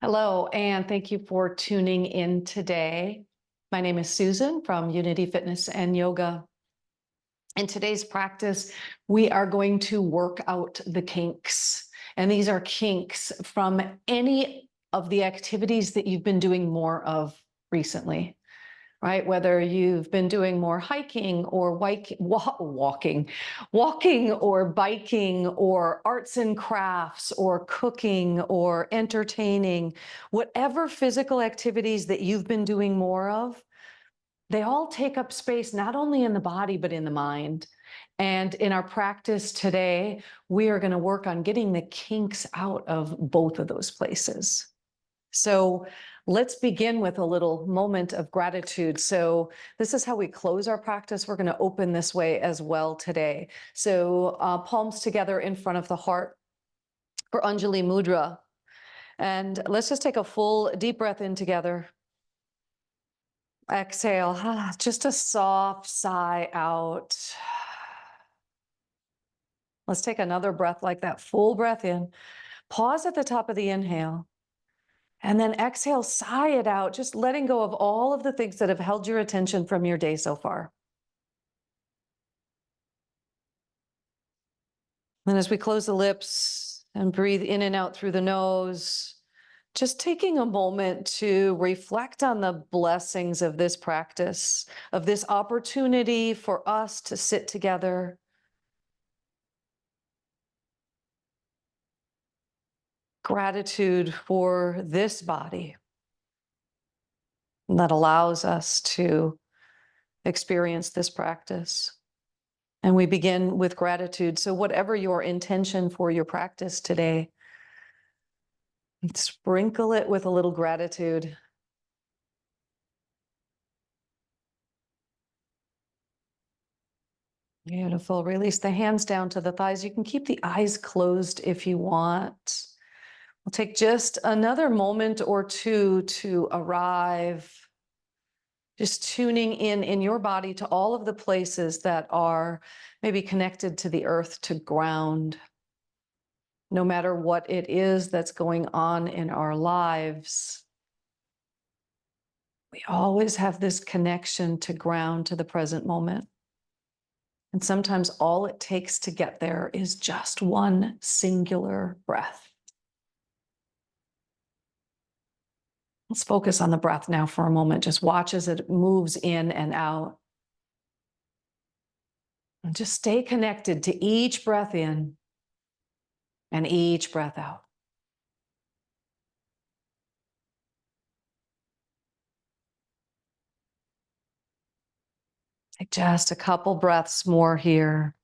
Hello, and thank you for tuning in today. My name is Susan from Unity Fitness and Yoga. In today's practice, we are going to work out the kinks. And these are kinks from any of the activities that you've been doing more of recently, right? Whether you've been doing more hiking or walking or biking or arts and crafts or cooking or entertaining, whatever physical activities that you've been doing more of, they all take up space, not only in the body, but in the mind. And in our practice today, we are going to work on getting the kinks out of both of those places. So let's begin with a little moment of gratitude. So this is how we close our practice. We're going to open this way as well today. So palms together in front of the heart for Anjali Mudra. And let's just take a full deep breath in together. Exhale, just a soft sigh out. Let's take another breath like that, full breath in. Pause at the top of the inhale. And then exhale, sigh it out, just letting go of all of the things that have held your attention from your day so far. And as we close the lips and breathe in and out through the nose, just taking a moment to reflect on the blessings of this practice, of this opportunity for us to sit together. Gratitude for this body that allows us to experience this practice. And we begin with gratitude. So whatever your intention for your practice today, sprinkle it with a little gratitude. Beautiful. Release the hands down to the thighs. You can keep the eyes closed if you want. We'll take just another moment or two to arrive. Just tuning in your body to all of the places that are maybe connected to the earth, to ground. No matter what it is that's going on in our lives, we always have this connection to ground, to the present moment. And sometimes all it takes to get there is just one singular breath. Let's focus on the breath now for a moment. Just watch as it moves in and out. And just stay connected to each breath in and each breath out. Take just a couple breaths more here.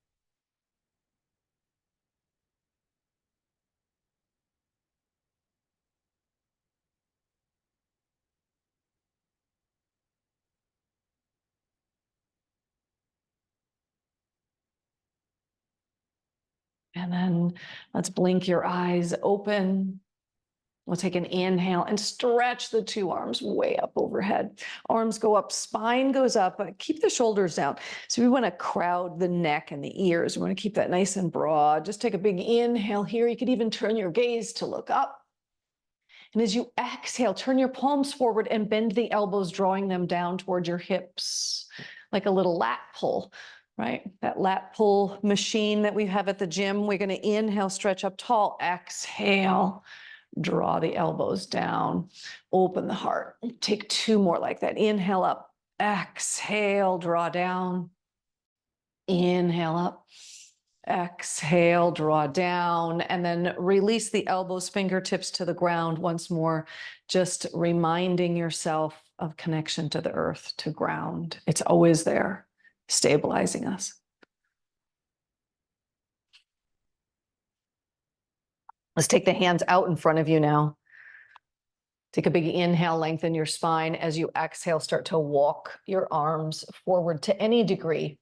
And then let's blink your eyes open. We'll take an inhale and stretch the two arms way up overhead. Arms go up, spine goes up, but keep the shoulders down. So we want to crowd the neck and the ears. We want to keep that nice and broad. Just take a big inhale here. You could even turn your gaze to look up. And as you exhale, turn your palms forward and bend the elbows, drawing them down toward your hips, like a little lat pull, right? That lat pull machine that we have at the gym. We're going to inhale, stretch up tall, exhale, draw the elbows down, open the heart. Take two more like that. Inhale up, exhale, draw down, inhale up. Exhale, draw down, and then release the elbows, fingertips to the ground once more, just reminding yourself of connection to the earth, to ground. It's always there, stabilizing us. Let's take the hands out in front of you now. Take a big inhale, lengthen your spine. As you exhale, start to walk your arms forward to any degree.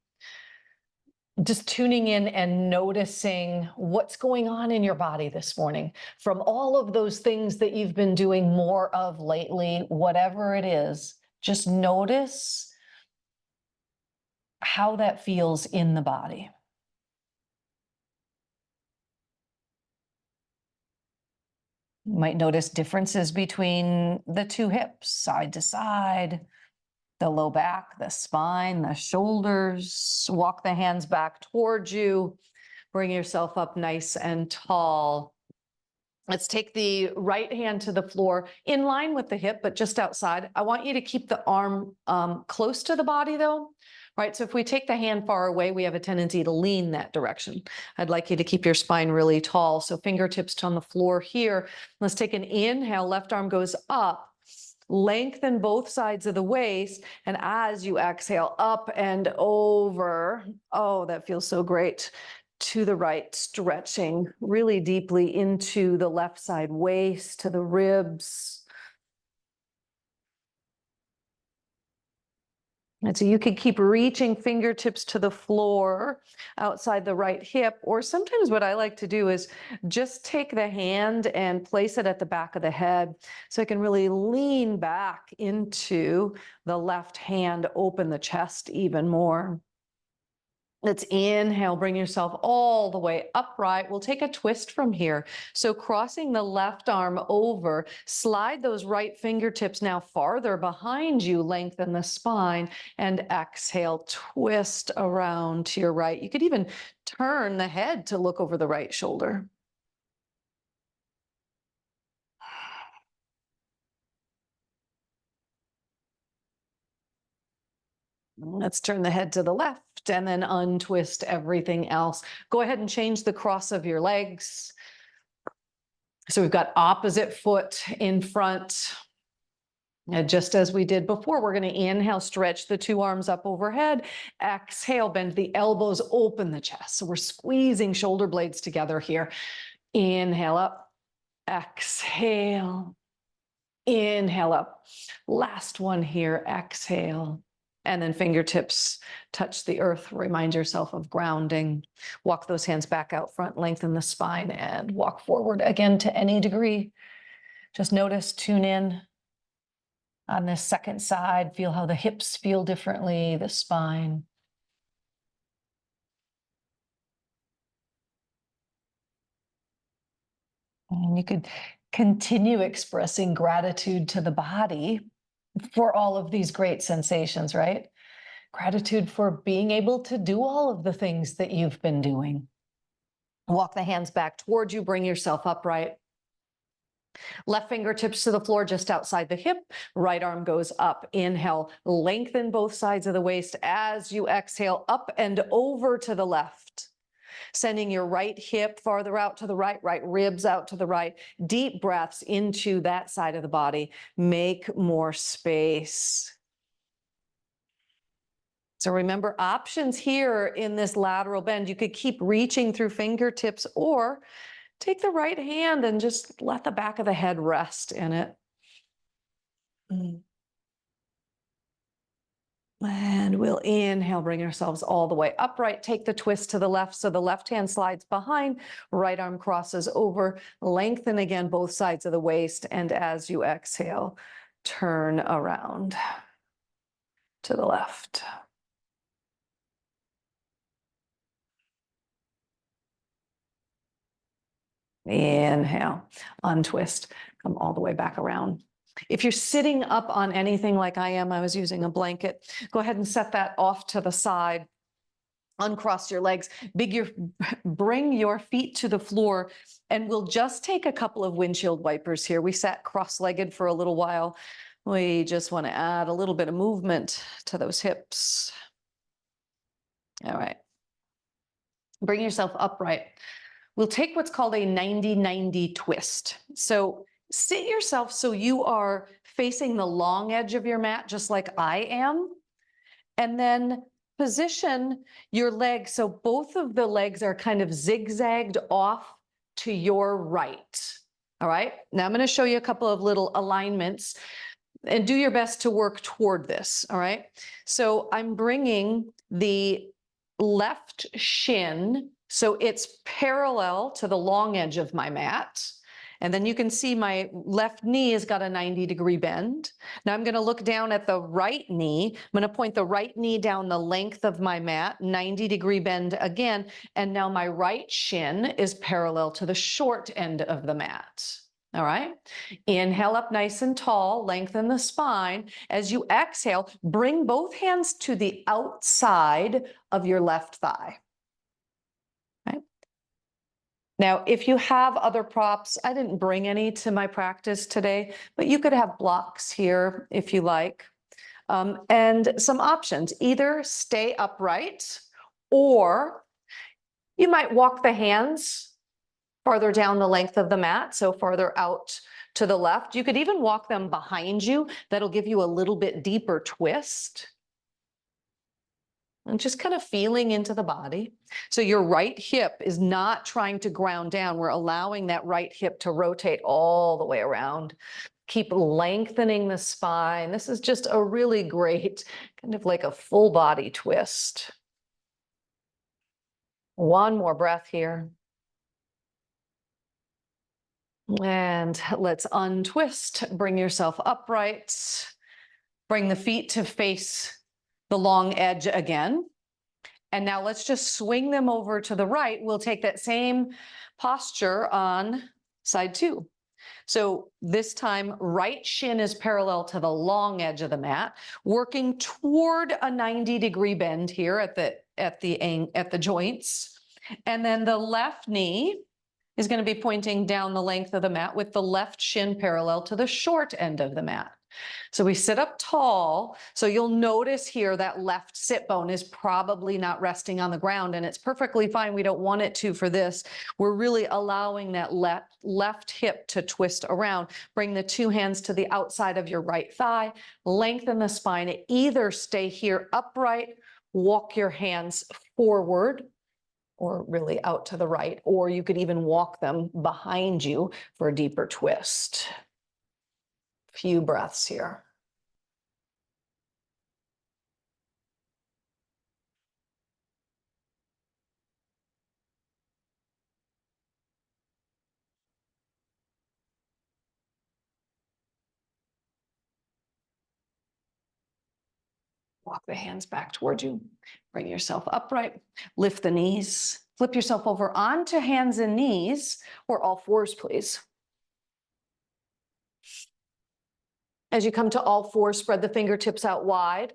Just tuning in and noticing what's going on in your body this morning from all of those things that you've been doing more of lately, whatever it is. Just notice how that feels in the body. You might notice differences between the two hips, side to side, the low back, the spine, the shoulders. Walk the hands back towards you. Bring yourself up nice and tall. Let's take the right hand to the floor in line with the hip, but just outside. I want you to keep the arm close to the body though, right? So if we take the hand far away, we have a tendency to lean that direction. I'd like you to keep your spine really tall. So fingertips on the floor here. Let's take an inhale, left arm goes up. Lengthen both sides of the waist. And as you exhale, up and over. Oh, that feels so great. To the right, stretching really deeply into the left side waist, to the ribs. And so you can keep reaching fingertips to the floor outside the right hip, or sometimes what I like to do is just take the hand and place it at the back of the head so I can really lean back into the left hand, open the chest even more. Let's inhale, bring yourself all the way upright. We'll take a twist from here. So crossing the left arm over, slide those right fingertips now farther behind you, lengthen the spine, and exhale, twist around to your right. You could even turn the head to look over the right shoulder. Let's turn the head to the left and then untwist everything else. Go ahead and change the cross of your legs. So we've got opposite foot in front. Just as we did before, we're going to inhale, stretch the two arms up overhead. Exhale, bend the elbows, open the chest. So we're squeezing shoulder blades together here. Inhale up, exhale, inhale up. Last one here, exhale. And then fingertips touch the earth. Remind yourself of grounding. Walk those hands back out front, lengthen the spine, and walk forward again to any degree. Just notice, tune in on this second side. Feel how the hips feel differently, the spine. And you could continue expressing gratitude to the body for all of these great sensations, right? Gratitude for being able to do all of the things that you've been doing. Walk the hands back towards you, bring yourself upright. Left fingertips to the floor just outside the hip. Right arm goes up. Inhale, lengthen both sides of the waist as you exhale, up and over to the left. Sending your right hip farther out to the right, right ribs out to the right. Deep breaths into that side of the body. Make more space. So remember, options here in this lateral bend. You could keep reaching through fingertips or take the right hand and just let the back of the head rest in it. And we'll inhale, bring ourselves all the way upright. Take the twist to the left so the left hand slides behind, right arm crosses over. Lengthen again both sides of the waist. And as you exhale, turn around to the left. Inhale, untwist, come all the way back around. If you're sitting up on anything like I am, I was using a blanket, go ahead and set that off to the side. Uncross your legs, bring your feet to the floor, and we'll just take a couple of windshield wipers here. We sat cross-legged for a little while. We just want to add a little bit of movement to those hips. All right. Bring yourself upright. We'll take what's called a 90-90 twist. So sit yourself so you are facing the long edge of your mat, just like I am. And then position your legs so both of the legs are kind of zigzagged off to your right. All right. Now I'm going to show you a couple of little alignments and do your best to work toward this. All right. So I'm bringing the left shin so it's parallel to the long edge of my mat. And then you can see my left knee has got a 90-degree bend. Now I'm going to look down at the right knee. I'm going to point the right knee down the length of my mat, 90-degree bend again. And now my right shin is parallel to the short end of the mat. All right. Inhale up nice and tall, lengthen the spine. As you exhale, bring both hands to the outside of your left thigh. Right. Now, if you have other props, I didn't bring any to my practice today, but you could have blocks here if you like. And some options, either stay upright or you might walk the hands farther down the length of the mat, so farther out to the left. You could even walk them behind you. That'll give you a little bit deeper twist. And just kind of feeling into the body. So your right hip is not trying to ground down. We're allowing that right hip to rotate all the way around. Keep lengthening the spine. This is just a really great, kind of like a full body twist. One more breath here. And let's untwist. Bring yourself upright. Bring the feet to face the long edge again. And now let's just swing them over to the right. We'll take that same posture on side two. So this time, right shin is parallel to the long edge of the mat, working toward a 90-degree bend here at the joints. And then the left knee is going to be pointing down the length of the mat with the left shin parallel to the short end of the mat. So we sit up tall. So you'll notice here that left sit bone is probably not resting on the ground, and it's perfectly fine. We don't want it to for this. We're really allowing that left hip to twist around. Bring the two hands to the outside of your right thigh. Lengthen the spine. Either stay here upright, walk your hands forward, or really out to the right, or you could even walk them behind you for a deeper twist. Few breaths here. Walk the hands back toward you. Bring yourself upright. Lift the knees. Flip yourself over onto hands and knees, or all fours, please. As you come to all fours, spread the fingertips out wide.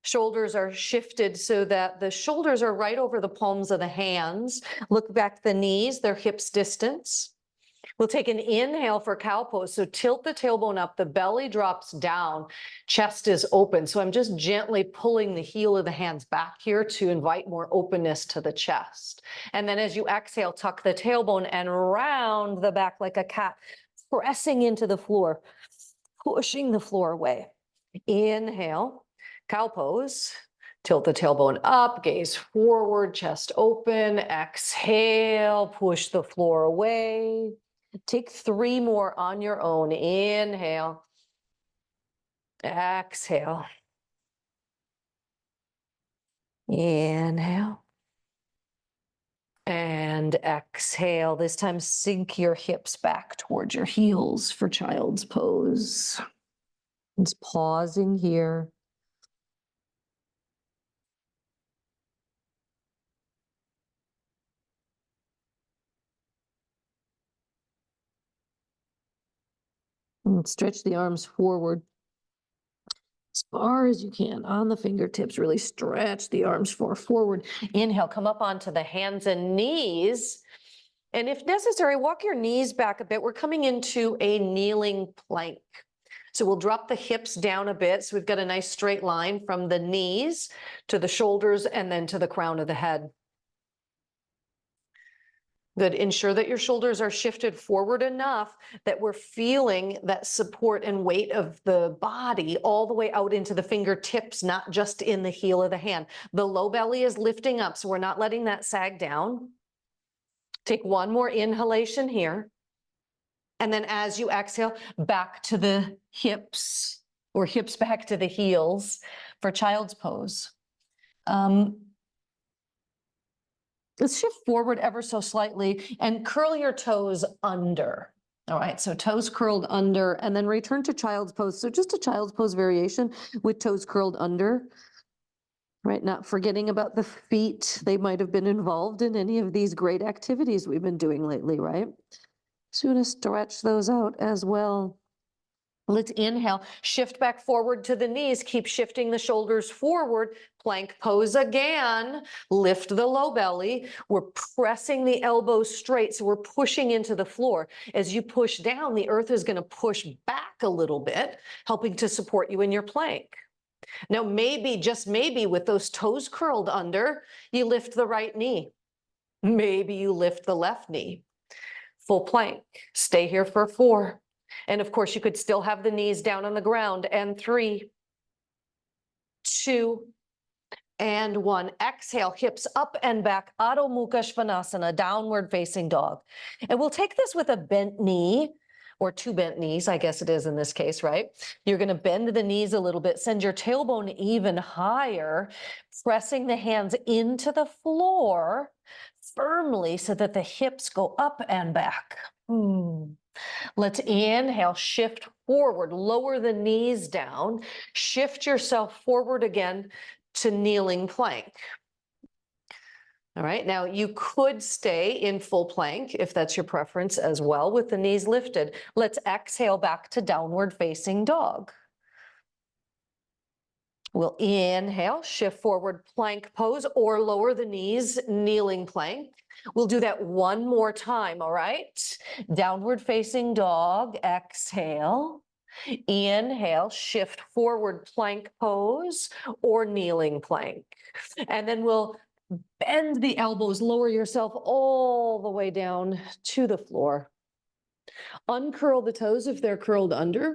Shoulders are shifted so that the shoulders are right over the palms of the hands. Look back the knees, they're hips distance. We'll take an inhale for cow pose. So tilt the tailbone up, the belly drops down, chest is open. So I'm just gently pulling the heel of the hands back here to invite more openness to the chest. And then as you exhale, tuck the tailbone and round the back like a cat, pressing into the floor, pushing the floor away. Inhale, cow pose. Tilt the tailbone up, gaze forward, chest open. Exhale, push the floor away. Take 3 more on your own. Inhale. Exhale. Inhale. And exhale. This time, sink your hips back towards your heels for child's pose. Just pausing here. And stretch the arms forward as far as you can on the fingertips. Really stretch the arms forward. Inhale, come up onto the hands and knees. And if necessary, walk your knees back a bit. We're coming into a kneeling plank. So we'll drop the hips down a bit. So we've got a nice straight line from the knees to the shoulders and then to the crown of the head. Good. Ensure that your shoulders are shifted forward enough that we're feeling that support and weight of the body all the way out into the fingertips, not just in the heel of the hand. The low belly is lifting up, so we're not letting that sag down. Take one more inhalation here. And then as you exhale, back to the hips, or hips back to the heels for child's pose. Let's shift forward ever so slightly and curl your toes under. All right, so toes curled under, and then return to child's pose. So just a child's pose variation with toes curled under. Right, not forgetting about the feet. They might have been involved in any of these great activities we've been doing lately, right? So we're gonna stretch those out as well. Let's inhale, shift back forward to the knees, keep shifting the shoulders forward, plank pose again, lift the low belly. We're pressing the elbows straight, so we're pushing into the floor. As you push down, the earth is gonna push back a little bit, helping to support you in your plank. Now, maybe, just maybe, with those toes curled under, you lift the right knee. Maybe you lift the left knee. Full plank. Stay here for 4. And of course, you could still have the knees down on the ground. And 3, 2, and 1. Exhale, hips up and back, Adho Mukha Svanasana, downward facing dog. And we'll take this with a bent knee, or 2 bent knees, I guess it is in this case, right? You're gonna bend the knees a little bit, send your tailbone even higher, pressing the hands into the floor firmly so that the hips go up and back. Let's inhale, shift forward, lower the knees down, shift yourself forward again to kneeling plank. All right, now you could stay in full plank if that's your preference as well with the knees lifted. Let's exhale back to downward facing dog. We'll inhale, shift forward plank pose or lower the knees, kneeling plank. We'll do that one more time, all right? Downward facing dog, exhale. Inhale, shift forward plank pose or kneeling plank. And then we'll bend the elbows, lower yourself all the way down to the floor. Uncurl the toes if they're curled under.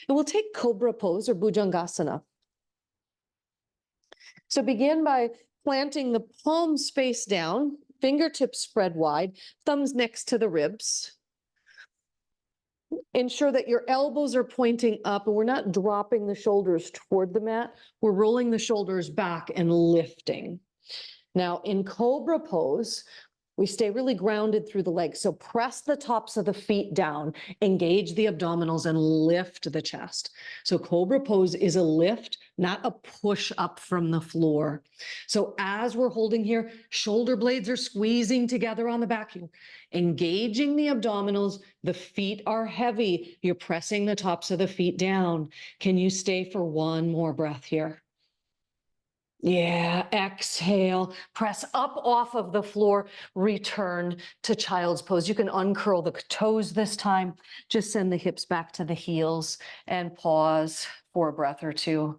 And we'll take cobra pose or bhujangasana. So begin by planting the palms face down, fingertips spread wide, thumbs next to the ribs. Ensure that your elbows are pointing up and we're not dropping the shoulders toward the mat. We're rolling the shoulders back and lifting. Now in cobra pose, we stay really grounded through the legs. So press the tops of the feet down, engage the abdominals and lift the chest. So cobra pose is a lift, not a push up from the floor. So as we're holding here, shoulder blades are squeezing together on the back here, engaging the abdominals. The feet are heavy. You're pressing the tops of the feet down. Can you stay for one more breath here? Yeah, exhale, press up off of the floor, return to child's pose. You can uncurl the toes this time. Just send the hips back to the heels and pause for a breath or two.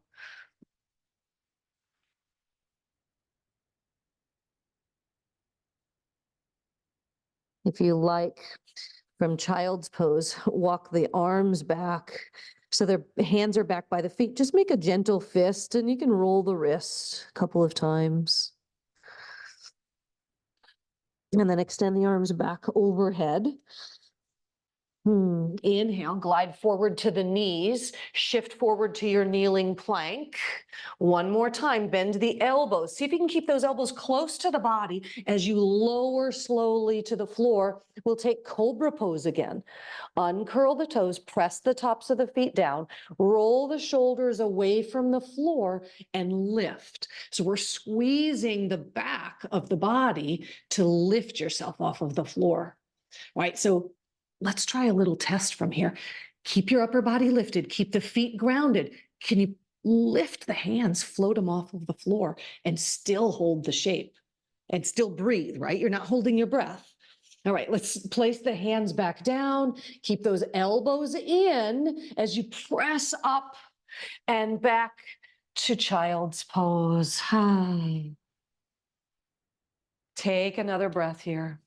If you like, from child's pose, walk the arms back so their hands are back by the feet. Just make a gentle fist and you can roll the wrist a couple of times. And then extend the arms back overhead. Inhale, glide forward to the knees, shift forward to your kneeling plank. One more time, bend the elbows. See if you can keep those elbows close to the body as you lower slowly to the floor. We'll take cobra pose again. Uncurl the toes, press the tops of the feet down, roll the shoulders away from the floor and lift. So we're squeezing the back of the body to lift yourself off of the floor, right? So let's try a little test from here. Keep your upper body lifted, keep the feet grounded. Can you lift the hands, float them off of the floor and still hold the shape and still breathe, right? You're not holding your breath. All right, let's place the hands back down. Keep those elbows in as you press up and back to child's pose. Take another breath here.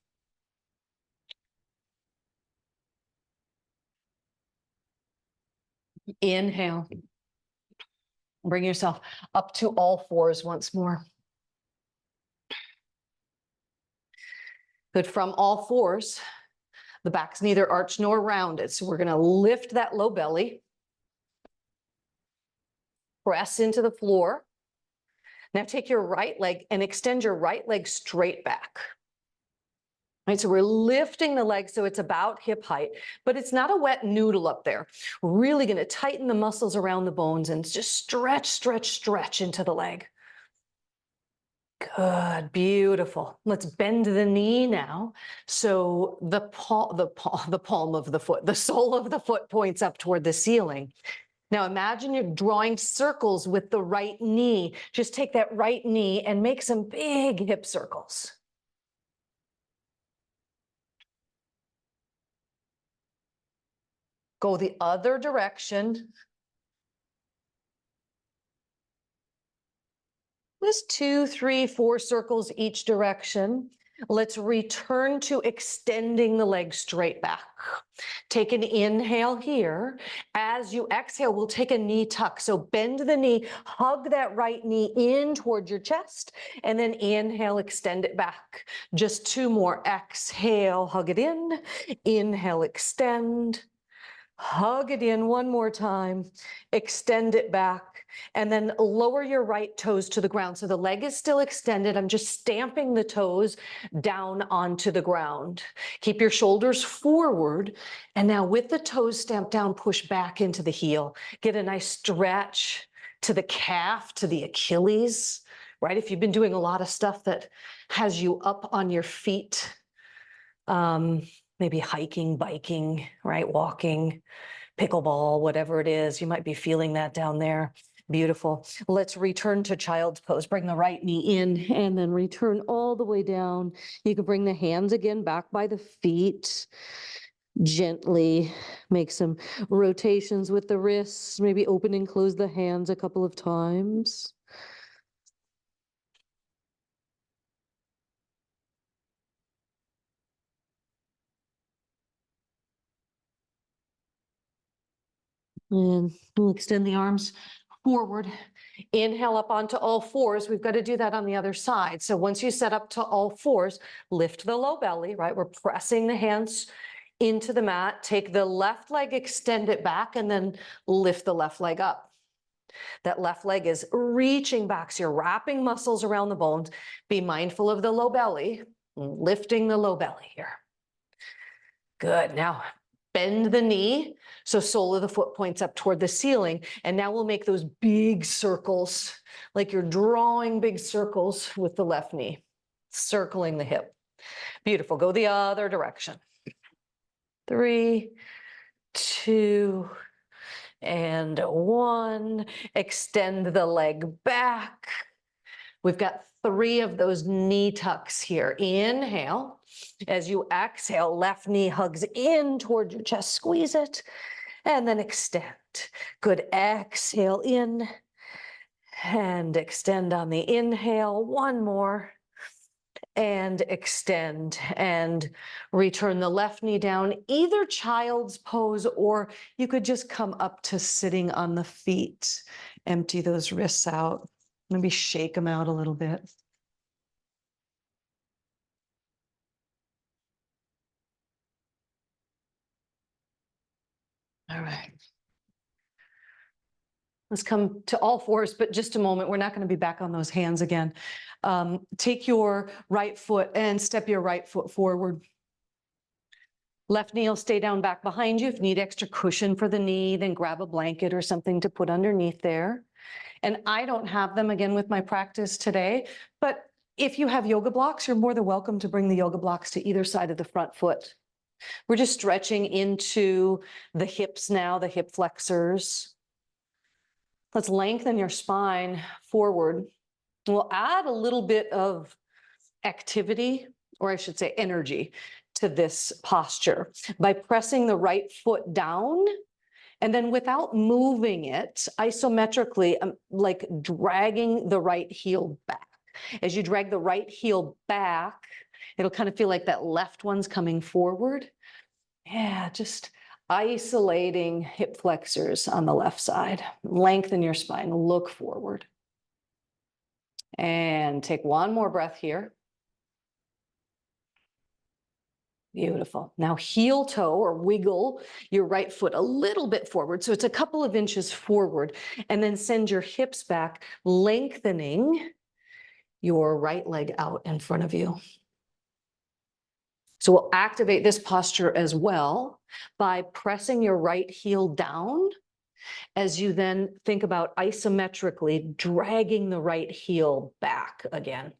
Inhale. Bring yourself up to all fours once more. Good. From all fours, the back's neither arched nor rounded. So we're going to lift that low belly. Press into the floor. Now take your right leg and extend your right leg straight back. Right, so we're lifting the leg so it's about hip height, but it's not a wet noodle up there. We're really going to tighten the muscles around the bones and just stretch, stretch, stretch into the leg. Good, beautiful. Let's bend the knee now. So the palm of the foot, the sole of the foot points up toward the ceiling. Now imagine you're drawing circles with the right knee. Just take that right knee and make some big hip circles. Go the other direction. Just 2, 3, 4 circles each direction. Let's return to extending the legs straight back. Take an inhale here. As you exhale, we'll take a knee tuck. So bend the knee, hug that right knee in towards your chest, and then inhale, extend it back. Just 2 more. Exhale, hug it in. Inhale, extend. Hug it in 1 more time, extend it back, and then lower your right toes to the ground. So the leg is still extended. I'm just stamping the toes down onto the ground. Keep your shoulders forward. And now with the toes stamped down, push back into the heel. Get a nice stretch to the calf, to the Achilles, right? If you've been doing a lot of stuff that has you up on your feet, maybe hiking, biking, right? Walking, pickleball, whatever it is, you might be feeling that down there. Beautiful. Let's return to child's pose. Bring the right knee in and then return all the way down. You can bring the hands again back by the feet. Gently make some rotations with the wrists, maybe open and close the hands a couple of times. And we'll extend the arms forward. Inhale up onto all fours. We've got to do that on the other side. So once you set up to all fours, lift the low belly, right? We're pressing the hands into the mat. Take the left leg, extend it back, and then lift the left leg up. That left leg is reaching back. So you're wrapping muscles around the bones. Be mindful of the low belly, lifting the low belly here. Good. Now bend the knee. So sole of the foot points up toward the ceiling. And now we'll make those big circles, like you're drawing big circles with the left knee, circling the hip. Beautiful. Go the other direction. 3, 2, and 1. Extend the leg back. We've got 3 of those knee tucks here. Inhale. As you exhale, left knee hugs in toward your chest, squeeze it, and then extend. Good. Exhale in and extend on the inhale. 1 more. And extend and return the left knee down, either child's pose, or you could just come up to sitting on the feet. Empty those wrists out. Maybe shake them out a little bit. All right. Let's come to all fours, but just a moment. We're not going to be back on those hands again. Take your right foot and step your right foot forward. Left knee will stay down back behind you. If you need extra cushion for the knee, then grab a blanket or something to put underneath there. And I don't have them again with my practice today, but if you have yoga blocks, you're more than welcome to bring the yoga blocks to either side of the front foot. We're just stretching into the hips now, the hip flexors. Let's lengthen your spine forward. We'll add a little bit of activity, or I should say energy, to this posture by pressing the right foot down. And then without moving it isometrically, like dragging the right heel back. As you drag the right heel back, it'll kind of feel like that left one's coming forward. Yeah, just isolating hip flexors on the left side. Lengthen your spine, look forward. And take 1 more breath here. Beautiful. Now heel toe or wiggle your right foot a little bit forward. So it's a couple of inches forward, and then send your hips back, lengthening your right leg out in front of you. So we'll activate this posture as well by pressing your right heel down As you then think about isometrically dragging the right heel back again.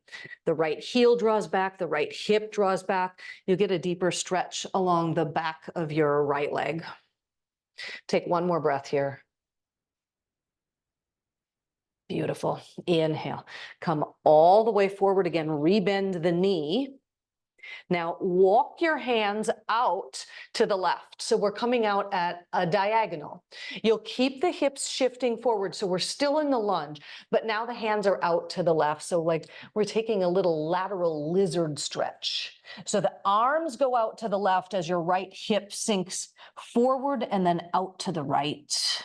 The right heel draws back, the right hip draws back. You get a deeper stretch along the back of your right leg. Take one more breath here. Beautiful. Inhale. Come all the way forward again. Rebend the knee. Now walk your hands out to the left. So we're coming out at a diagonal. You'll keep the hips shifting forward. So we're still in the lunge, but now the hands are out to the left. So like we're taking a little lateral lizard stretch. So the arms go out to the left as your right hip sinks forward and then out to the right.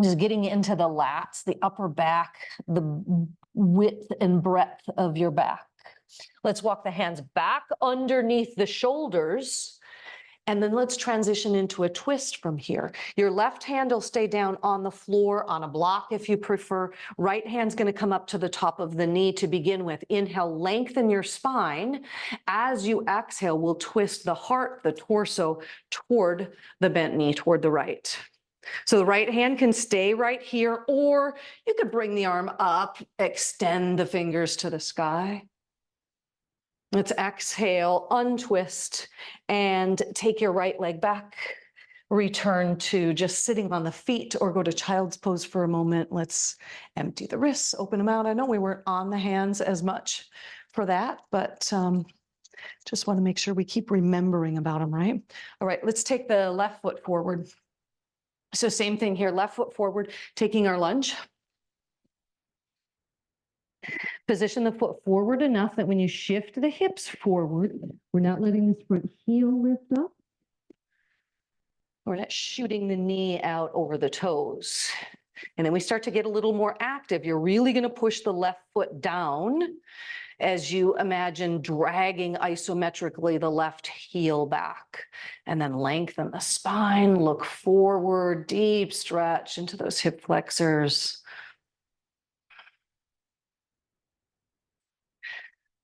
Just getting into the lats, the upper back, the width and breadth of your back. Let's walk the hands back underneath the shoulders, and then let's transition into a twist from here. Your left hand will stay down on the floor on a block if you prefer. Right hand's going to come up to the top of the knee to begin with. Inhale, lengthen your spine. As you exhale, we'll twist the heart, the torso toward the bent knee, toward the right. So the right hand can stay right here, or you could bring the arm up, extend the fingers to the sky. Let's exhale, untwist, and take your right leg back. Return to just sitting on the feet or go to child's pose for a moment. Let's empty the wrists, open them out. I know we weren't on the hands as much for that, but just want to make sure we keep remembering about them, right? All right, let's take the left foot forward. So same thing here, left foot forward, taking our lunge. Position the foot forward enough that when you shift the hips forward, we're not letting this front heel lift up. We're not shooting the knee out over the toes. And then we start to get a little more active. You're really going to push the left foot down as you imagine dragging isometrically the left heel back. And then lengthen the spine, look forward, deep stretch into those hip flexors.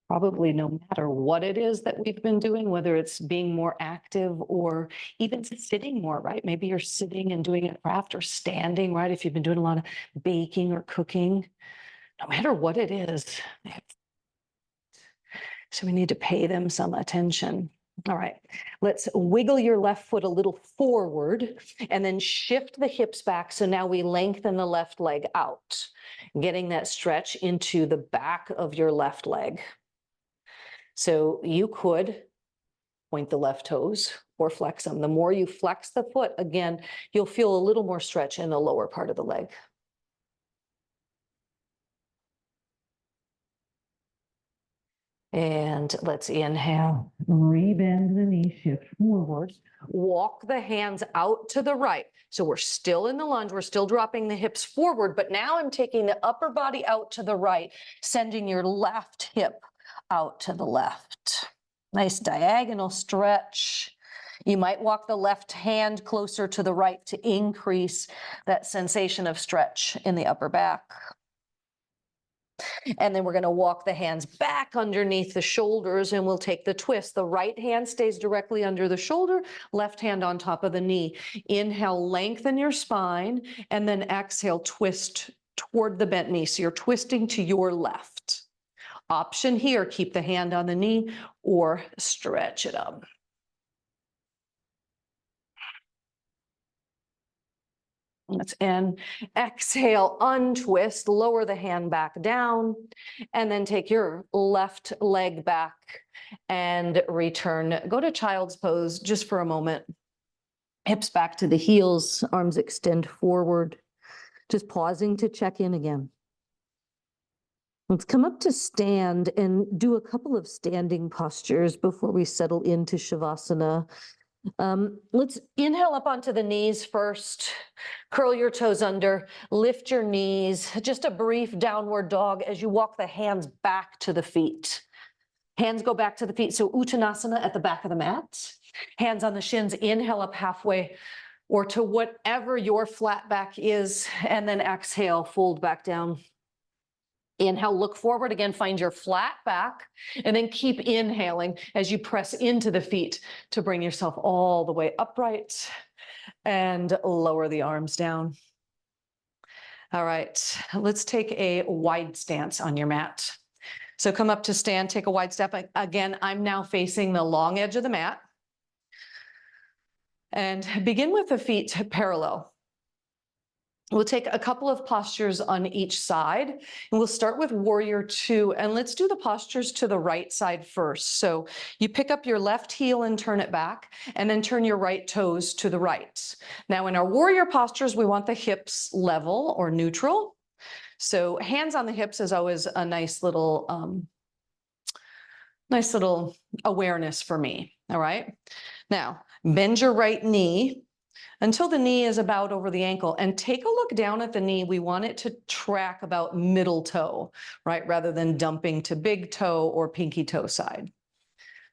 Probably no matter what it is that we've been doing, whether it's being more active or even sitting more, right? Maybe you're sitting and doing a craft or standing, right? If you've been doing a lot of baking or cooking, no matter what it is. So we need to pay them some attention. All right, let's wiggle your left foot a little forward and then shift the hips back. So now we lengthen the left leg out, getting that stretch into the back of your left leg. So you could point the left toes or flex them. The more you flex the foot, again, you'll feel a little more stretch in the lower part of the leg. And let's inhale, rebend the knee, shift forward, walk the hands out to the right. So we're still in the lunge, we're still dropping the hips forward, but now I'm taking the upper body out to the right, sending your left hip out to the left. Nice diagonal stretch. You might walk the left hand closer to the right to increase that sensation of stretch in the upper back. And then we're going to walk the hands back underneath the shoulders and we'll take the twist. The right hand stays directly under the shoulder, left hand on top of the knee. Inhale, lengthen your spine, and then exhale, twist toward the bent knee. So you're twisting to your left. Option here, keep the hand on the knee or stretch it up. Let's end. Exhale, untwist, lower the hand back down, and then take your left leg back and return. Go to child's pose just for a moment. Hips back to the heels, arms extend forward. Just pausing to check in again. Let's come up to stand and do a couple of standing postures before we settle into Shavasana. Let's inhale up onto the knees first. Curl your toes under, lift your knees, just a brief downward dog as you walk the hands back to the feet. Hands go back to the feet. So Uttanasana at the back of the mat. Hands on the shins, inhale up halfway or to whatever your flat back is, and then exhale, fold back down. Inhale, look forward again, find your flat back, and then keep inhaling as you press into the feet to bring yourself all the way upright and lower the arms down. All right, let's take a wide stance on your mat. So come up to stand, take a wide step. Again, I'm now facing the long edge of the mat. And begin with the feet parallel. We'll take a couple of postures on each side, and we'll start with warrior two, and let's do the postures to the right side first. So you pick up your left heel and turn it back, and then turn your right toes to the right. Now in our warrior postures, we want the hips level or neutral. So hands on the hips is always a nice little awareness for me, all right? Now, bend your right knee until the knee is about over the ankle, and take a look down at the knee. We want it to track about middle toe, right? Rather than dumping to big toe or pinky toe side.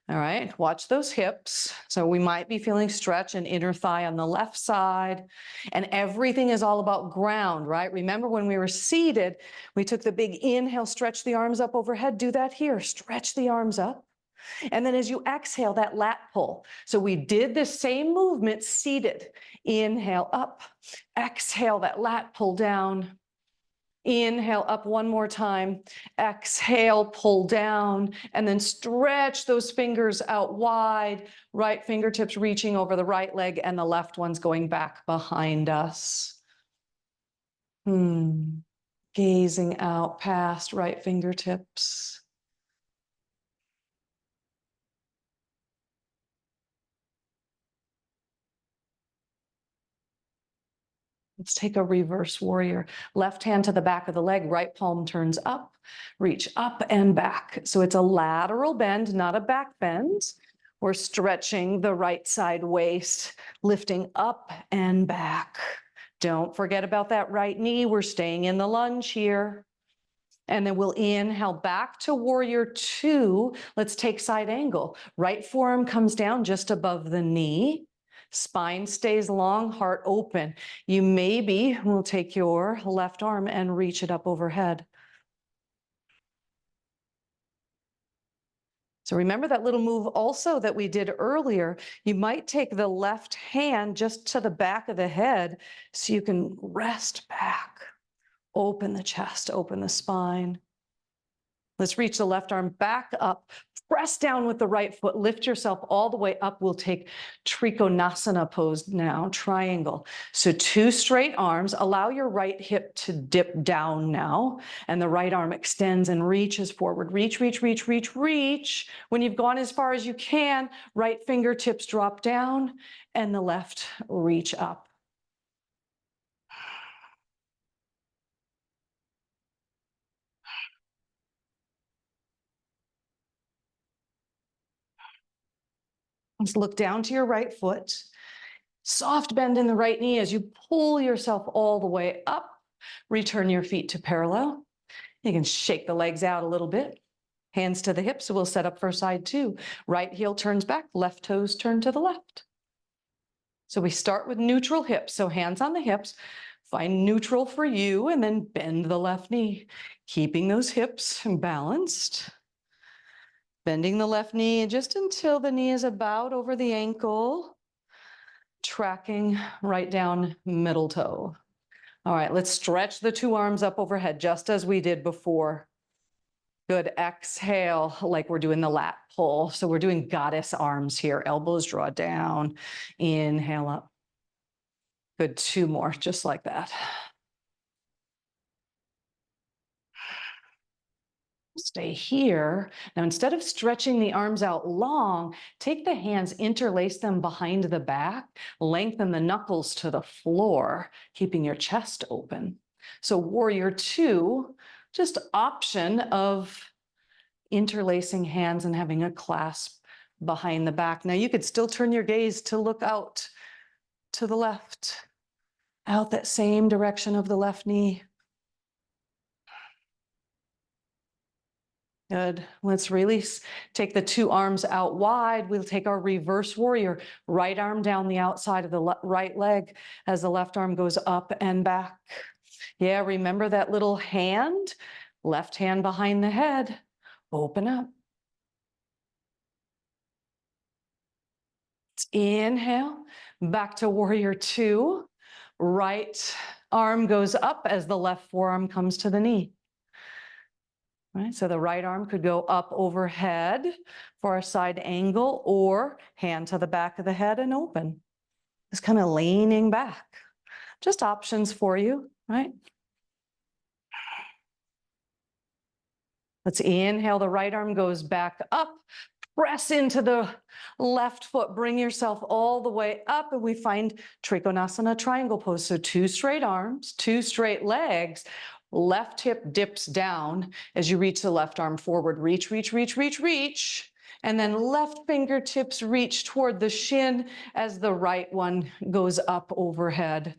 All right, watch those hips. So we might be feeling stretch in inner thigh on the left side, and everything is all about ground, right? Remember when we were seated, we took the big inhale, stretch the arms up overhead. Do that here, stretch the arms up. And then as you exhale, that lat pull. So we did the same movement seated. Inhale up, exhale, that lat pull down. Inhale up one more time, exhale, pull down, and then stretch those fingers out wide, right fingertips reaching over the right leg and the left one's going back behind us. Gazing out past right fingertips. Let's take a reverse warrior. Left hand to the back of the leg, right palm turns up, reach up and back. So it's a lateral bend, not a back bend. We're stretching the right side waist, lifting up and back. Don't forget about that right knee. We're staying in the lunge here. And then we'll inhale back to warrior two. Let's take side angle. Right forearm comes down just above the knee. Spine stays long, heart open. You maybe will take your left arm and reach it up overhead. So remember that little move also that we did earlier. You might take the left hand just to the back of the head so you can rest back. Open the chest, open the spine. Let's reach the left arm back up, press down with the right foot, lift yourself all the way up. We'll take Trikonasana pose now, triangle. So two straight arms, allow your right hip to dip down now, and the right arm extends and reaches forward. Reach, reach, reach, reach, reach. When you've gone as far as you can, right fingertips drop down, and the left reach up. Let's look down to your right foot. Soft bend in the right knee as you pull yourself all the way up. Return your feet to parallel. You can shake the legs out a little bit. Hands to the hips. So we'll set up for side two. Right heel turns back, left toes turn to the left. So we start with neutral hips. So hands on the hips. Find neutral for you and then bend the left knee. Keeping those hips balanced. Bending the left knee just until the knee is about over the ankle. Tracking right down middle toe. All right, let's stretch the two arms up overhead just as we did before. Good, exhale like we're doing the lat pull. So we're doing goddess arms here. Elbows draw down, inhale up. Good, two more, just like that. Stay here. Now, instead of stretching the arms out long, take the hands, interlace them behind the back, lengthen the knuckles to the floor, keeping your chest open. So warrior two, just option of interlacing hands and having a clasp behind the back. Now you could still turn your gaze to look out to the left, out that same direction of the left knee. Good. Let's release. Take the two arms out wide. We'll take our reverse warrior. Right arm down the outside of the right leg as the left arm goes up and back. Yeah, remember that little hand? Left hand behind the head, open up. Let's inhale, back to warrior two. Right arm goes up as the left forearm comes to the knee. Right, so the right arm could go up overhead for a side angle, or hand to the back of the head and open. Just kind of leaning back. Just options for you, right? Let's inhale, the right arm goes back up. Press into the left foot, bring yourself all the way up, and we find Trikonasana triangle pose. So two straight arms, two straight legs, left hip dips down as you reach the left arm forward. Reach, reach, reach, reach, reach. And then left fingertips reach toward the shin as the right one goes up overhead.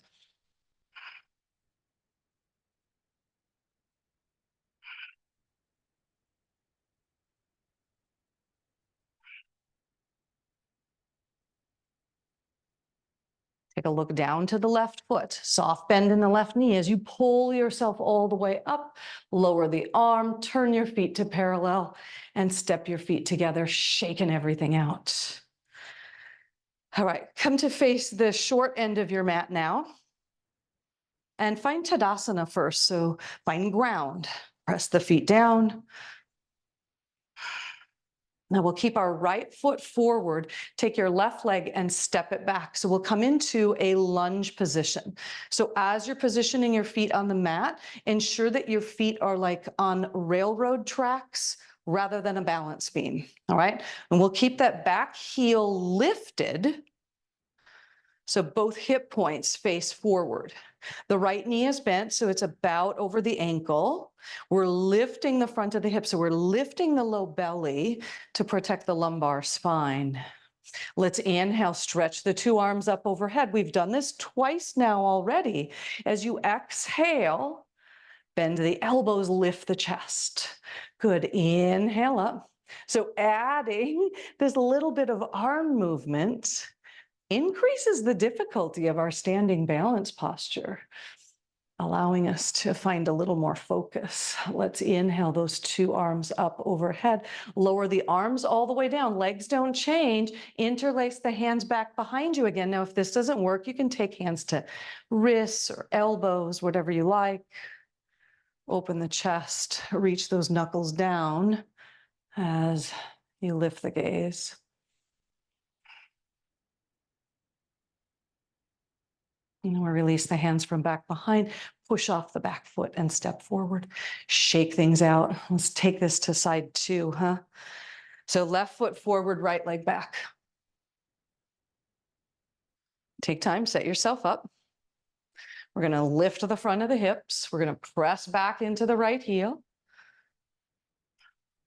Take a look down to the left foot, soft bend in the left knee as you pull yourself all the way up, lower the arm, turn your feet to parallel, and step your feet together, shaking everything out. All right, come to face the short end of your mat now. And find Tadasana first, so find ground. Press the feet down. Now we'll keep our right foot forward, take your left leg and step it back. So we'll come into a lunge position. So as you're positioning your feet on the mat, ensure that your feet are like on railroad tracks rather than a balance beam, all right? And we'll keep that back heel lifted. So both hip points face forward. The right knee is bent, so it's about over the ankle. We're lifting the front of the hip, so we're lifting the low belly to protect the lumbar spine. Let's inhale, stretch the two arms up overhead. We've done this twice now already. As you exhale, bend the elbows, lift the chest. Good, inhale up. So adding this little bit of arm movement increases the difficulty of our standing balance posture, allowing us to find a little more focus. Let's inhale those two arms up overhead. Lower the arms all the way down. Legs don't change. Interlace the hands back behind you again. Now, if this doesn't work, you can take hands to wrists or elbows, whatever you like. Open the chest, reach those knuckles down as you lift the gaze. And we'll release the hands from back behind, push off the back foot and step forward. Shake things out. Let's take this to side two, huh? So left foot forward, right leg back. Take time, set yourself up. We're gonna lift the front of the hips. We're gonna press back into the right heel.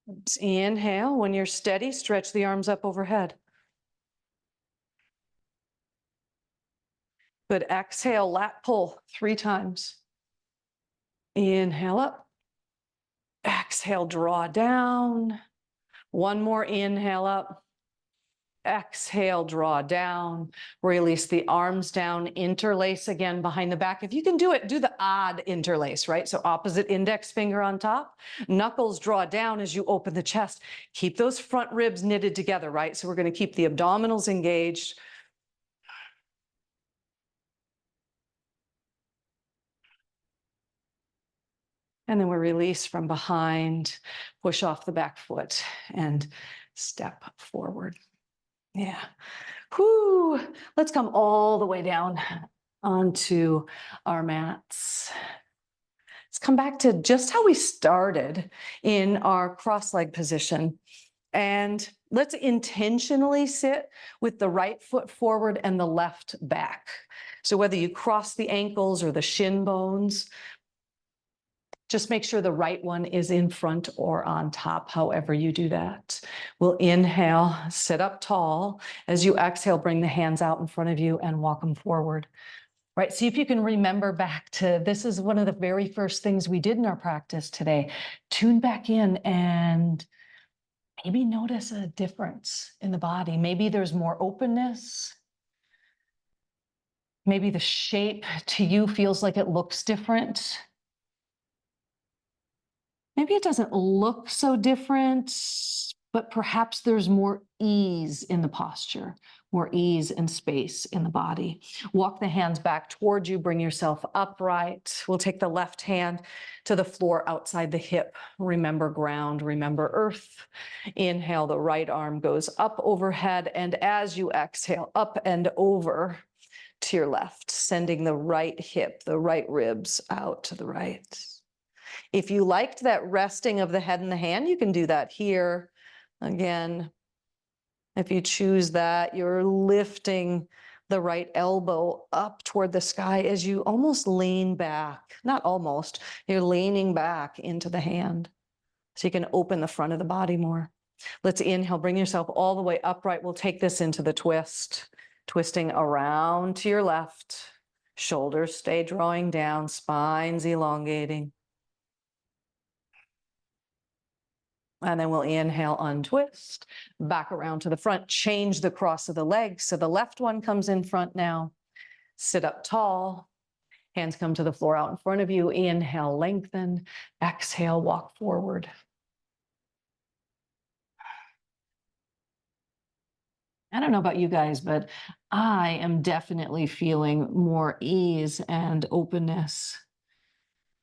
Let's inhale. When you're steady, stretch the arms up overhead. Good, exhale, lat pull 3 times. Inhale up. Exhale, draw down. One more inhale up. Exhale, draw down. Release the arms down, interlace again behind the back. If you can do it, do the odd interlace, right? So opposite index finger on top. Knuckles draw down as you open the chest. Keep those front ribs knitted together, right? So we're going to keep the abdominals engaged. And then we release from behind, push off the back foot and step forward. Yeah. Whoo. Let's come all the way down onto our mats. Let's come back to just how we started in our cross-leg position. And let's intentionally sit with the right foot forward and the left back. So whether you cross the ankles or the shin bones, just make sure the right one is in front or on top, however you do that. We'll inhale, sit up tall. As you exhale, bring the hands out in front of you and walk them forward. Right, see if you can remember back to, this is one of the very first things we did in our practice today. Tune back in and maybe notice a difference in the body. Maybe there's more openness. Maybe the shape to you feels like it looks different. Maybe it doesn't look so different, but perhaps there's more ease in the posture, more ease and space in the body. Walk the hands back towards you, bring yourself upright. We'll take the left hand to the floor outside the hip. Remember ground, remember earth. Inhale, the right arm goes up overhead, and as you exhale, up and over to your left, sending the right hip, the right ribs out to the right. If you liked that resting of the head and the hand, you can do that here. Again, if you choose that, you're lifting the right elbow up toward the sky as you almost lean back. Not almost, you're leaning back into the hand. So you can open the front of the body more. Let's inhale, bring yourself all the way upright. We'll take this into the twist, twisting around to your left. Shoulders stay drawing down, spines elongating. And then we'll inhale, untwist, back around to the front, change the cross of the legs. So the left one comes in front now. Sit up tall, hands come to the floor out in front of you. Inhale, lengthen, exhale, walk forward. I don't know about you guys, but I am definitely feeling more ease and openness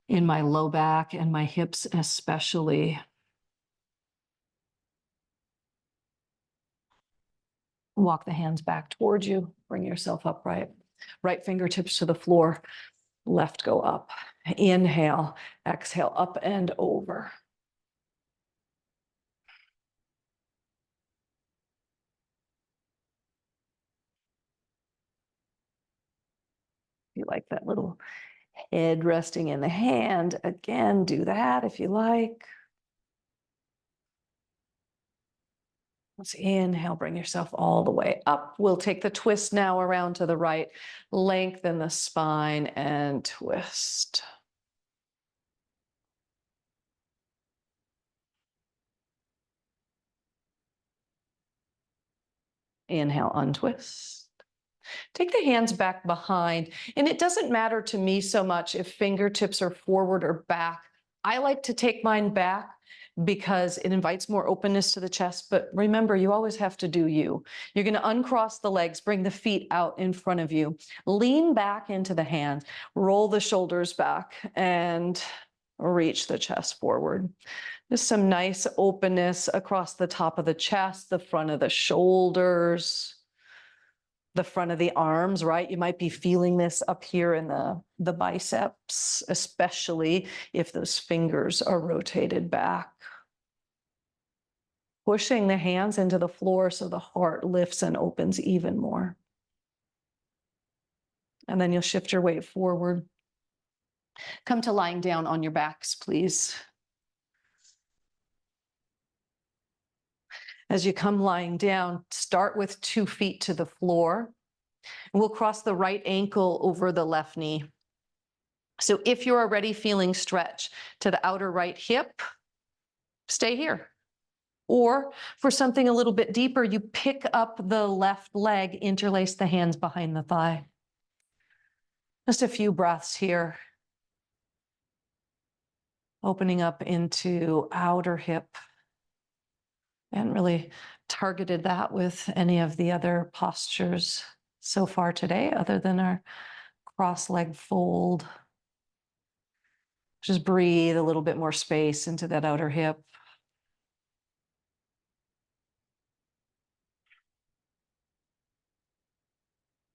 in my low back and my hips especially. Walk the hands back towards you, bring yourself upright. Right fingertips to the floor, left go up. Inhale, exhale, up and over. You like that little head resting in the hand. Again, do that if you like. Let's inhale, bring yourself all the way up. We'll take the twist now around to the right. Lengthen the spine and twist. Inhale, untwist. Take the hands back behind. And it doesn't matter to me so much if fingertips are forward or back. I like to take mine back because it invites more openness to the chest. But remember, you always have to do you. You're going to uncross the legs, bring the feet out in front of you, lean back into the hands, roll the shoulders back, and reach the chest forward. Just some nice openness across the top of the chest, the front of the shoulders, the front of the arms, right? You might be feeling this up here in the biceps, especially if those fingers are rotated back. Pushing the hands into the floor so the heart lifts and opens even more. And then you'll shift your weight forward. Come to lying down on your backs, please. As you come lying down, start with 2 feet to the floor. We'll cross the right ankle over the left knee. So if you're already feeling stretch to the outer right hip, stay here. Or for something a little bit deeper, you pick up the left leg, interlace the hands behind the thigh. Just a few breaths here. Opening up into outer hip. And really targeted that with any of the other postures so far today, other than our cross-leg fold. Just breathe a little bit more space into that outer hip.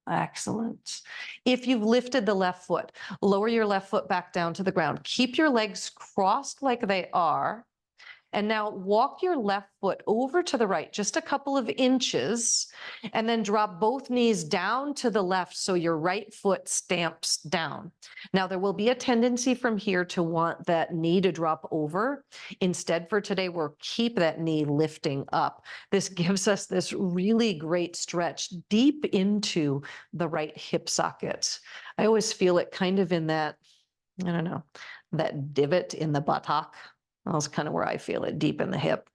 Excellent. If you've lifted the left foot, lower your left foot back down to the ground. Keep your legs crossed like they are. And now walk your left foot over to the right, just a couple of inches, and then drop both knees down to the left so your right foot stamps down. Now there will be a tendency from here to want that knee to drop over. Instead for today, we'll keep that knee lifting up. This gives us this really great stretch deep into the right hip socket. I always feel it kind of in that, I don't know, that divot in the buttock. That's kind of where I feel it, deep in the hip.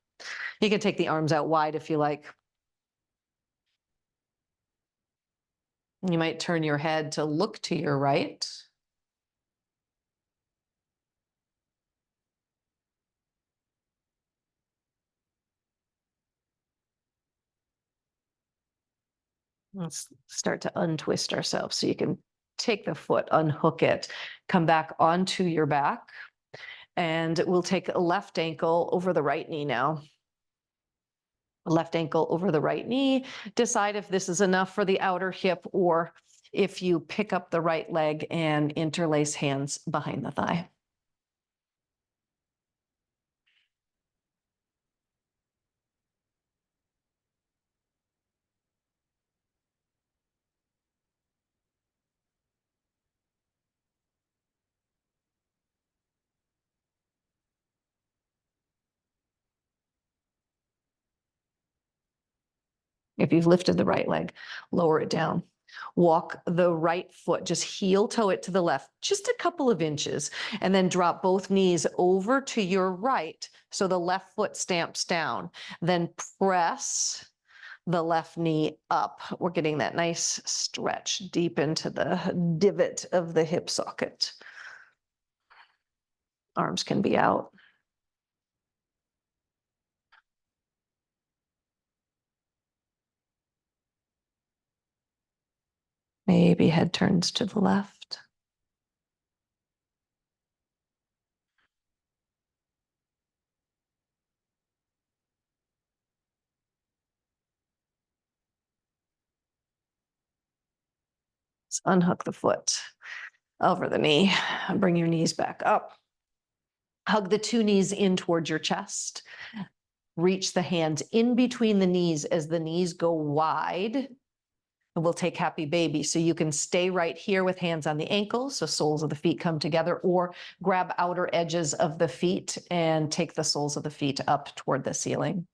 You can take the arms out wide if you like. You might turn your head to look to your right. Let's start to untwist ourselves. So you can take the foot, unhook it, come back onto your back, and we'll take a left ankle over the right knee now. Left ankle over the right knee. Decide if this is enough for the outer hip or if you pick up the right leg and interlace hands behind the thigh. If you've lifted the right leg, lower it down. Walk the right foot, just heel toe it to the left, just a couple of inches, and then drop both knees over to your right so the left foot stamps down. Then press the left knee up. We're getting that nice stretch deep into the divot of the hip socket. Arms can be out. Maybe head turns to the left. Let's unhook the foot over the knee. Bring your knees back up. Hug the two knees in towards your chest. Reach the hands in between the knees as the knees go wide. And we'll take happy baby. So you can stay right here with hands on the ankles, so soles of the feet come together, or grab outer edges of the feet and take the soles of the feet up toward the ceiling.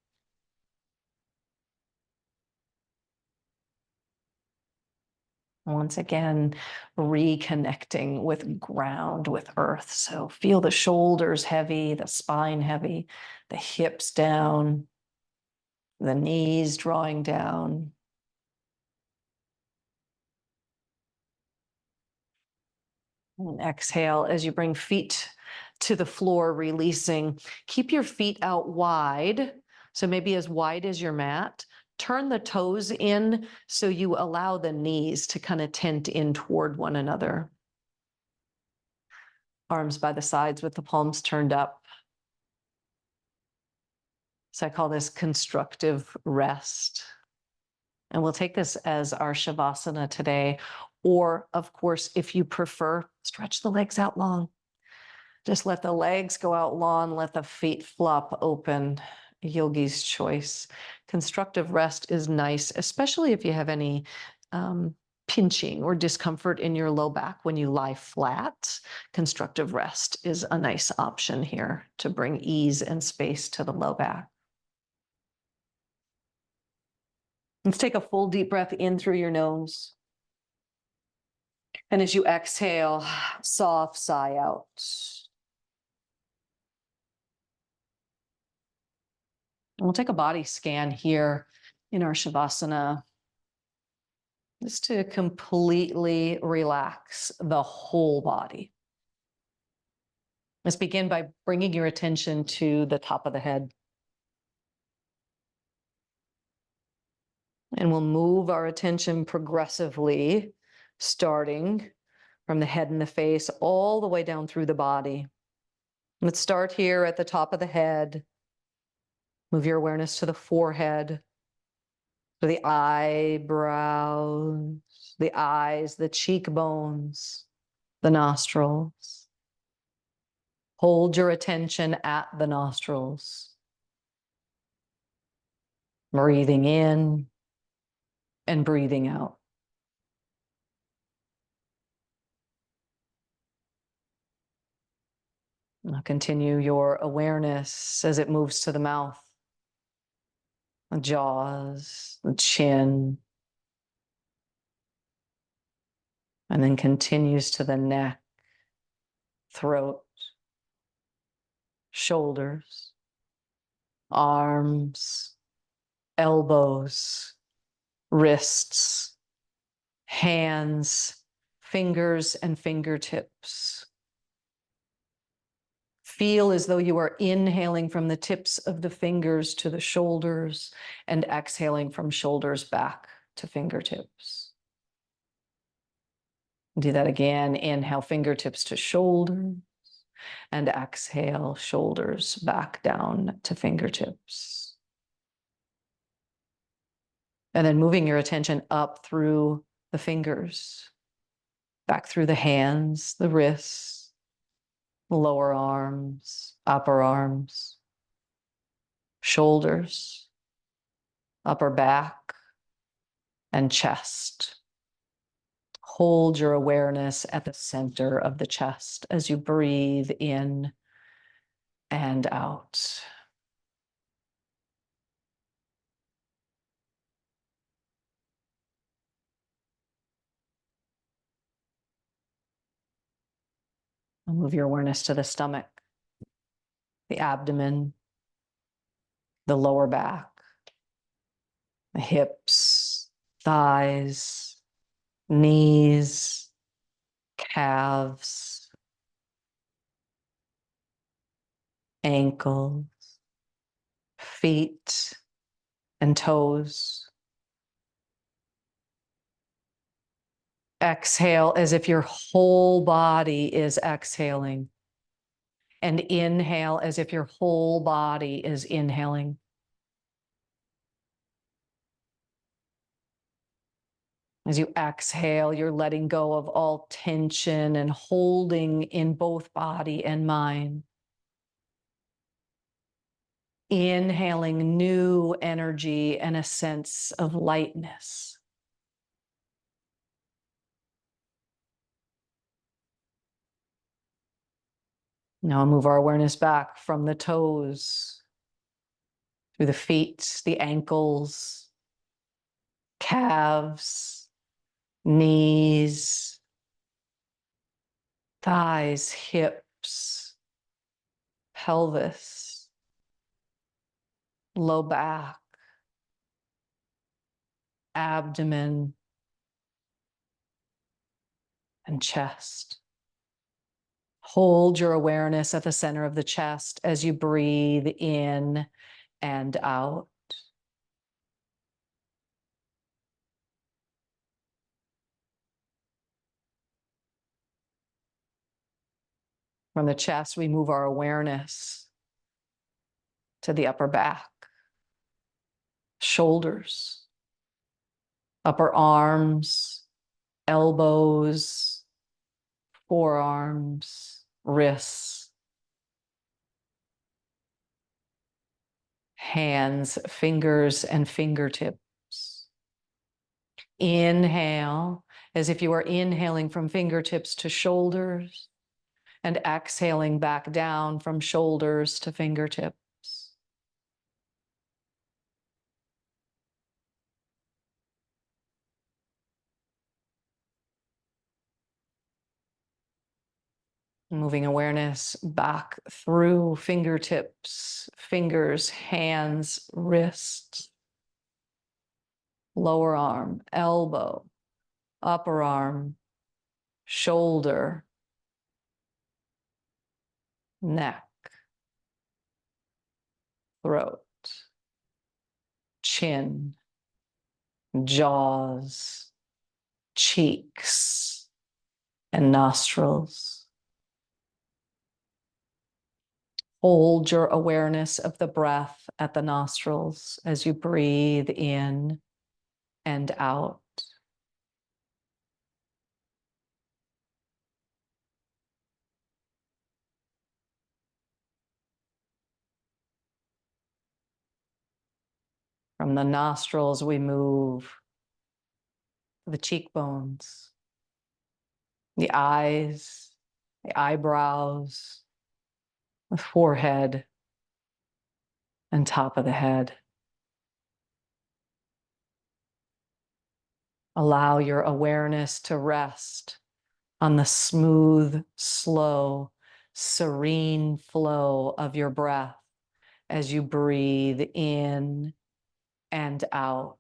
Once again, reconnecting with ground, with earth. So feel the shoulders heavy, the spine heavy, the hips down, the knees drawing down. And exhale as you bring feet to the floor, releasing. Keep your feet out wide. So maybe as wide as your mat. Turn the toes in so you allow the knees to kind of tent in toward one another. Arms by the sides with the palms turned up. So I call this constructive rest. And we'll take this as our Shavasana today. Or, of course, if you prefer, stretch the legs out long. Just let the legs go out long, let the feet flop open. Yogi's choice. Constructive rest is nice, especially if you have any pinching or discomfort in your low back when you lie flat. Constructive rest is a nice option here to bring ease and space to the low back. Let's take a full deep breath in through your nose. And as you exhale, soft sigh out. And we'll take a body scan here in our Shavasana, just to completely relax the whole body. Let's begin by bringing your attention to the top of the head. And we'll move our attention progressively, starting from the head and the face all the way down through the body. Let's start here at the top of the head. Move your awareness to the forehead, to the eyebrows, the eyes, the cheekbones, the nostrils. Hold your attention at the nostrils. Breathing in and breathing out. Now continue your awareness as it moves to the mouth, the jaws, the chin, and then continues to the neck, throat, shoulders, arms, elbows, wrists, hands, fingers, and fingertips. Feel as though you are inhaling from the tips of the fingers to the shoulders and exhaling from shoulders back to fingertips. Do that again. Inhale, fingertips to shoulders, and exhale, shoulders back down to fingertips. And then moving your attention up through the fingers, back through the hands, the wrists, lower arms, upper arms, shoulders, upper back, and chest. Hold your awareness at the center of the chest as you breathe in and out. And move your awareness to the stomach, the abdomen, the lower back, the hips, thighs, knees, calves, ankles, feet, and toes. Exhale as if your whole body is exhaling. And inhale as if your whole body is inhaling. As you exhale, you're letting go of all tension and holding in both body and mind. Inhaling new energy and a sense of lightness. Now move our awareness back from the toes, through the feet, the ankles, calves, knees, thighs, hips, pelvis, low back, abdomen, and chest. Hold your awareness at the center of the chest as you breathe in and out. From the chest, we move our awareness to the upper back, shoulders, upper arms, elbows, forearms, wrists, hands, fingers, and fingertips. Inhale, as if you are inhaling from fingertips to shoulders, and exhaling back down from shoulders to fingertips. Moving awareness back through fingertips, fingers, hands, wrists, lower arm, elbow, upper arm, shoulder, neck, throat, chin, jaws, cheeks, and nostrils. Hold your awareness of the breath at the nostrils as you breathe in and out. From the nostrils, we move to the cheekbones, the eyes, the eyebrows, the forehead, and top of the head. Allow your awareness to rest on the smooth, slow, serene flow of your breath as you breathe in and out.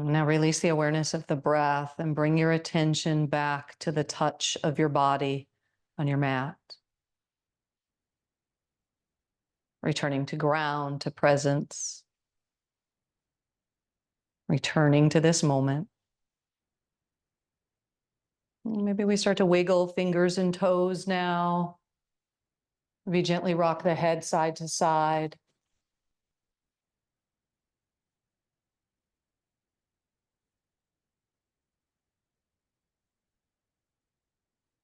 Now release the awareness of the breath and bring your attention back to the touch of your body on your mat. Returning to ground, to presence. Returning to this moment. Maybe we start to wiggle fingers and toes now. Maybe gently rock the head side to side.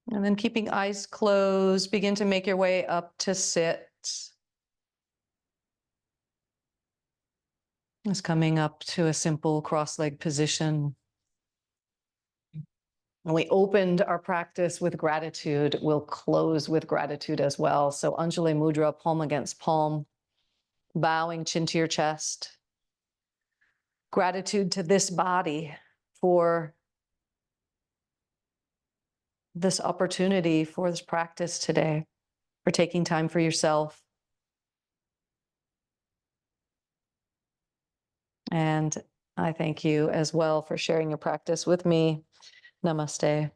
And then keeping eyes closed, begin to make your way up to sit. Just coming up to a simple cross-leg position. When we opened our practice with gratitude, we'll close with gratitude as well. So Anjali Mudra, palm against palm, bowing chin to your chest. Gratitude to this body for this opportunity, for this practice today, for taking time for yourself. And I thank you as well for sharing your practice with me. Namaste.